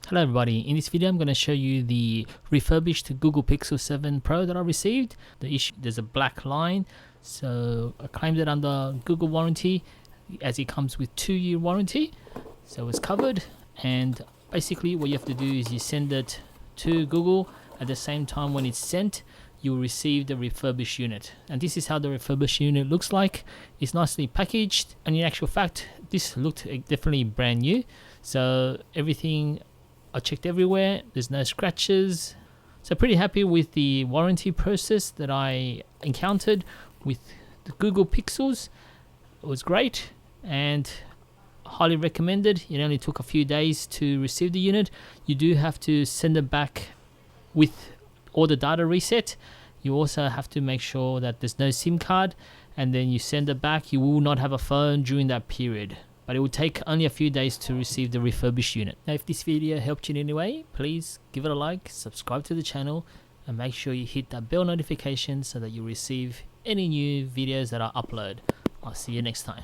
Hello everybody, in this video I'm going to show you the refurbished Google Pixel 7 Pro that I received. The issue, there's a black line, so I claimed it under Google warranty as it comes with 2-year warranty. So it's covered, and basically what you have to do is you send it to Google. At the same time when it's sent, you will receive the refurbished unit, and this is how the refurbished unit looks like. It's nicely packaged, and in actual fact this looked definitely brand new. So everything, I checked everywhere, there's no scratches. So pretty happy with the warranty process that I encountered with the Google Pixels. It was great and highly recommended. It only took a few days to receive the unit. You do have to send it back with all the data reset. You also have to make sure that there's no SIM card, and then you send it back. You will not have a phone during that period, but it will take only a few days to receive the refurbished unit. Now if this video helped you in any way, please give it a like, subscribe to the channel, and make sure you hit that bell notification so that you receive any new videos that I upload. I'll see you next time.